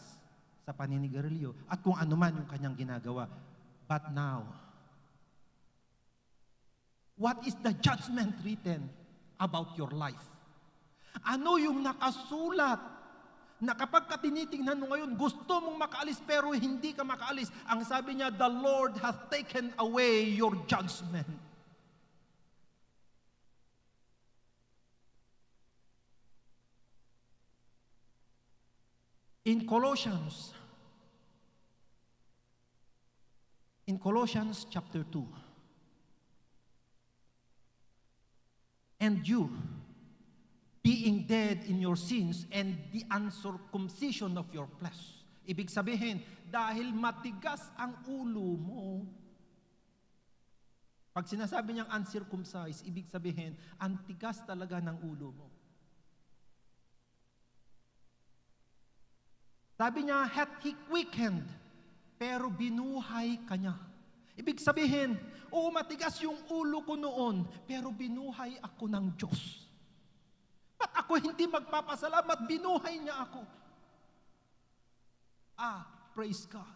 Speaker 1: sa paninigarilyo at kung ano man yung kanyang ginagawa. But now, what is the judgment written about your life? Ano yung nakasulat na kapag ka tinitingnan mo ngayon, gusto mong makaalis pero hindi ka makaalis? Ang sabi niya, the Lord hath taken away your judgment. In Colossians chapter 2, and you, being dead in your sins and the uncircumcision of your flesh. Ibig sabihin, dahil matigas ang ulo mo. Pag sinasabi niyang uncircumcised, ibig sabihin, ang tigas talaga ng ulo mo. Sabi niya, hath He quickened, pero binuhay ka niya. Ibig sabihin, matigas yung ulo ko noon, pero binuhay ako ng Diyos. Ba't ako hindi magpapasalamat? Binuhay niya ako. Praise God.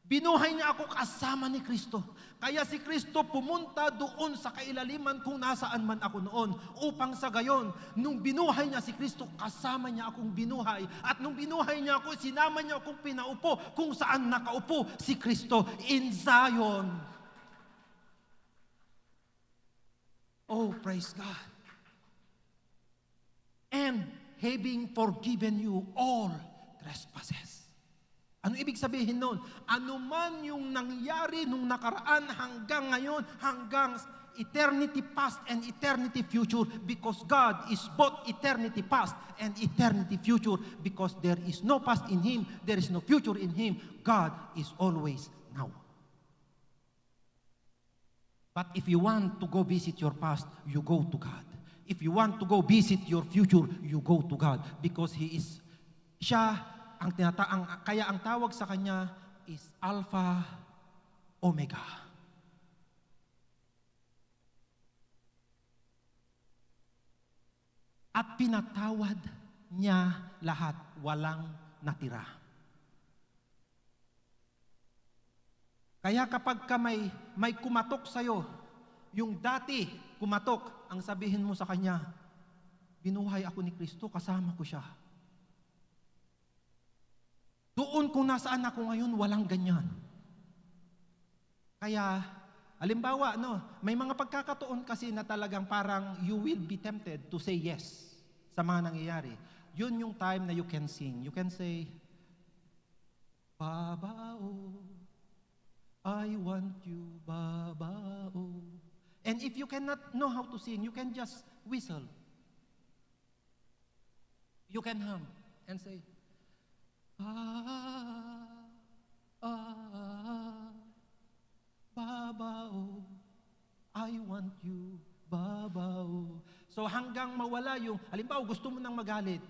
Speaker 1: Binuhay niya ako kasama ni Kristo. Kaya si Kristo pumunta doon sa kailaliman kung nasaan man ako noon. Upang sa gayon, nung binuhay niya si Kristo, kasama niya akong binuhay. At nung binuhay niya ako, sinama niya akong pinaupo kung saan nakaupo si Kristo in Zion. Oh, praise God. And having forgiven you all trespasses. Ano ibig sabihin nun? Ano man yung nangyari nung nakaraan hanggang ngayon, hanggang eternity past and eternity future, because God is both eternity past and eternity future, because there is no past in Him, there is no future in Him. God is always now. But if you want to go visit your past, you go to God. If you want to go visit your future, you go to God, because siya kaya ang tawag sa Kanya is Alpha, Omega. At pinatawad niya lahat, walang natira. Kaya kapag may kumatok sa'yo, yung dati kumatok, ang sabihin mo sa Kanya, binuhay ako ni Kristo, kasama ko siya. Doon kung nasaan ako ngayon, walang ganyan. Kaya, halimbawa, may mga pagkakataon kasi na talagang parang you will be tempted to say yes sa mga nangyayari. Yun yung time na you can sing. You can say, Baba, oh, I want you, Baba, oh. And if you cannot know how to sing, you can just whistle. You can hum and say, Baba, oh, I want you, Baba, oh. So hanggang mawala yung, halimbawa gusto mo nang magalit.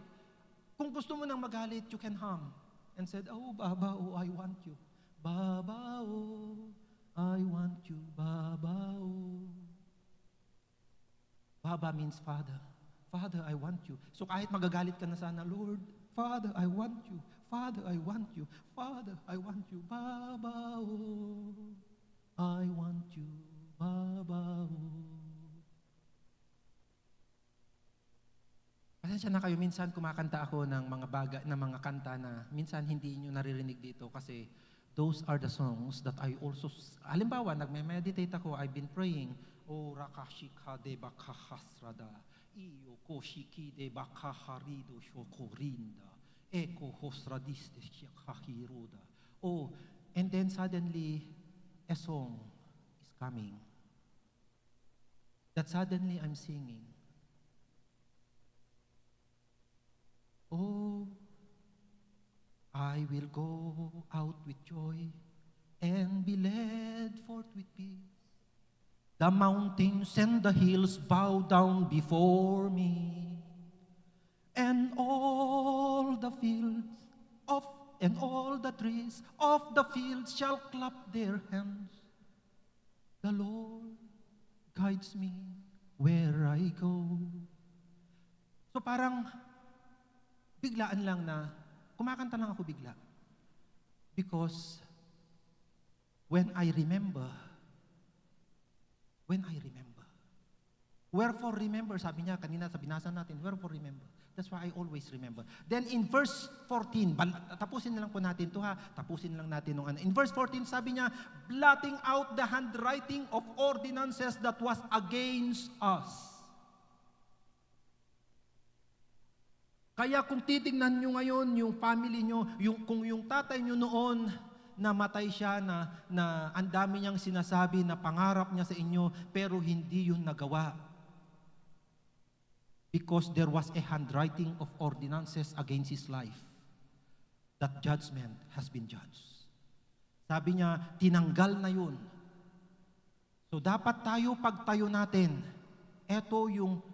Speaker 1: Kung gusto mo nang magalit, you can hum and said, oh, Baba, oh, I want you. Baba, oh, I want you, Baba, oh. Baba means Father. Father, I want you. So kahit magagalit ka na sana, Lord, Father, I want you. Father, I want you. Father, I want you. Baba, oh, I want you. Baba, oh. Pasensya na kayo, minsan kumakanta ako ng mga kanta na minsan hindi niyo naririnig dito kasi those are the songs that I also, halimbawa, nagme-meditate ako, I've been praying, O rakashika de bakahasrada, iyo koshiki de bakaharido shokorinda, eko hosradiste shikahiroda. Oh, and then suddenly, a song is coming. That suddenly I'm singing. Oh, I will go out with joy and be led forth with peace. The mountains and the hills bow down before me, and all the trees of the fields shall clap their hands. The Lord guides me where I go. So parang biglaan lang na kumakanta lang ako bigla. Because when I remember, wherefore remember, sabi niya kanina sa binasa natin, wherefore remember. That's why I always remember. Then in verse 14, tapusin na lang po natin ito ha, tapusin lang natin nung ano. In verse 14, sabi niya, blotting out the handwriting of ordinances that was against us. Kaya kung titingnan nyo ngayon, yung family nyo, kung yung tatay nyo noon, namatay siya na ang dami niyang sinasabi na pangarap niya sa inyo, pero hindi yun nagawa. Because there was a handwriting of ordinances against his life. That judgment has been judged. Sabi niya, tinanggal na yun. So dapat pagtayo natin, eto yung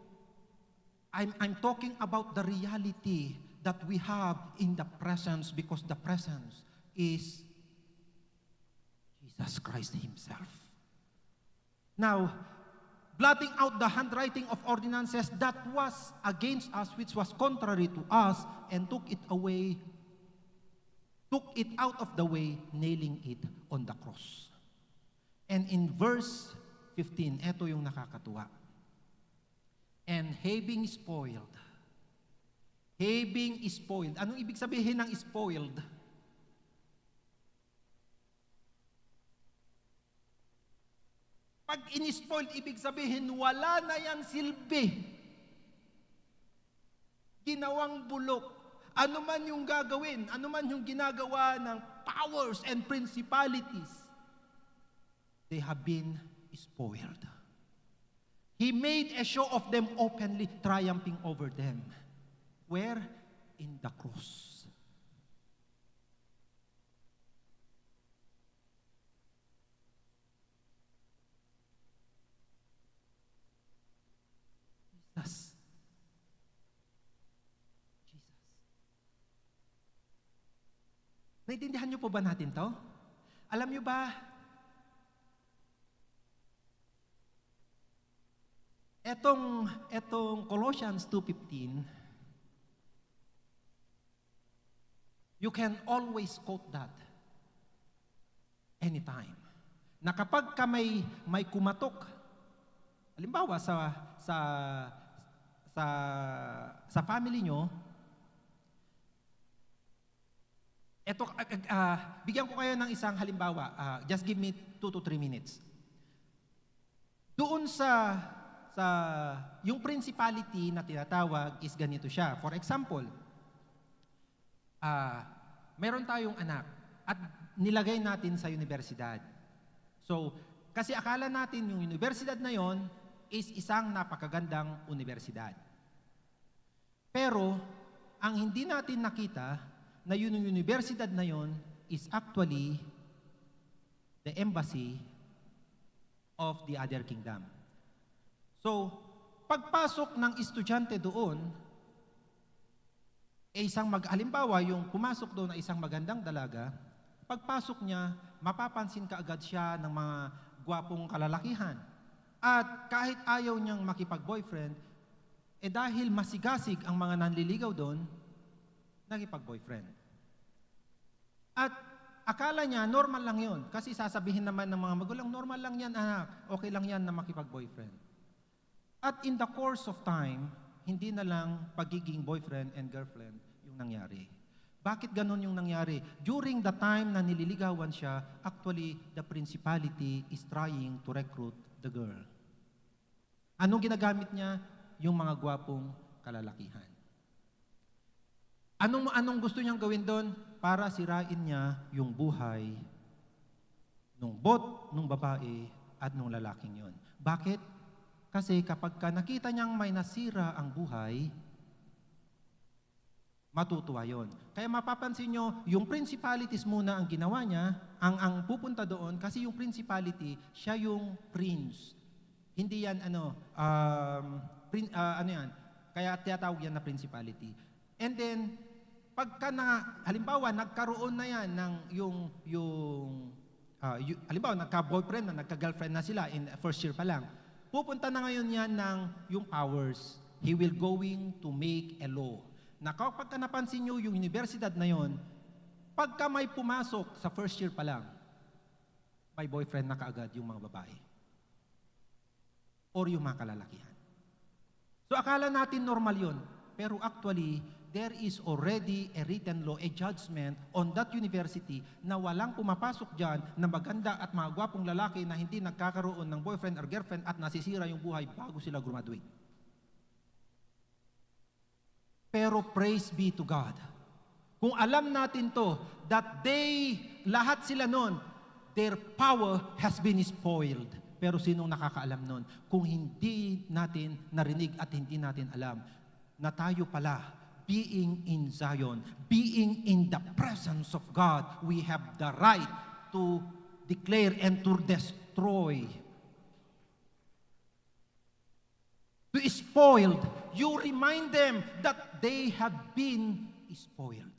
Speaker 1: I'm talking about the reality that we have in the presence, because the presence is Jesus Christ Himself. Now, blotting out the handwriting of ordinances that was against us, which was contrary to us, and took it out of the way, nailing it on the cross. And in verse 15, eto yung nakakatuwa. And having spoiled. Anong ibig sabihin ng spoiled? Pag in-spoiled, ibig sabihin, wala na yang silbi. ginawang bulok. Ano man yung gagawin, ano man yung ginagawa ng powers and principalities, they have been spoiled. He made a show of them openly, triumphing over them. Where? In the cross. Jesus. Jesus. Naintindihan niyo po ba natin to? Alam niyo ba, etong Colossians 2:15, you can always quote that anytime. Na kapag ka may kumatok, halimbawa sa family nyo, bigyan ko kayo ng isang halimbawa. Just give me 2 to 3 minutes. Doon sa yung principality na tinatawag is ganito siya. For example, meron tayong anak at nilagay natin sa universidad. So, kasi akala natin yung universidad na yon is isang napakagandang universidad. Pero, ang hindi natin nakita na yun yung universidad na yon is actually the embassy of the other kingdom. So, pagpasok ng estudyante doon, halimbawa, yung pumasok doon na isang magandang dalaga, pagpasok niya, mapapansin kaagad siya ng mga gwapong kalalakihan. At kahit ayaw niyang makipag-boyfriend, dahil masigasig ang mga nanliligaw doon, nakipag-boyfriend. At akala niya, normal lang yun. Kasi sasabihin naman ng mga magulang, normal lang yan, anak. Okay lang yan na makipag-boyfriend. At in the course of time, hindi na lang pagiging boyfriend and girlfriend yung nangyari. Bakit ganun yung nangyari? During the time na nililigawan siya, actually, the principality is trying to recruit the girl. Anong ginagamit niya? Yung mga gwapong kalalakihan. Anong gusto niyang gawin doon? Para sirain niya yung buhay nung babae at nung lalaking yon. Bakit? Kasi kapag nakita niyang may nasira ang buhay, matutuwa yon. Kaya mapapansin nyo, yung principalities muna ang ginawa niya, ang pupunta doon, kasi yung principality, siya yung prince. Hindi yan, kaya tiyatawag yan na principality. And then, halimbawa, nagkaroon na yan ng halimbawa, nagka-boyfriend na, nagka-girlfriend na sila in first year pa lang, pupunta na ngayon yan ng yung powers. He will going to make a law. Na kapag napansin nyo yung universidad na yon, pagka may pumasok sa first year pa lang, may boyfriend na kaagad yung mga babae. Or yung mga kalalakihan. So akala natin normal yon, pero actually, there is already a written law, a judgment on that university na walang pumapasok dyan na maganda at mga gwapong lalaki na hindi nagkakaroon ng boyfriend or girlfriend at nasisira yung buhay bago sila graduate. Pero praise be to God. Kung alam natin to, that lahat sila nun, their power has been spoiled. Pero sinong nakakaalam nun? Kung hindi natin narinig at hindi natin alam na tayo pala, being in Zion, being in the presence of God, we have the right to declare and to destroy. To spoiled. You remind them that they have been spoiled.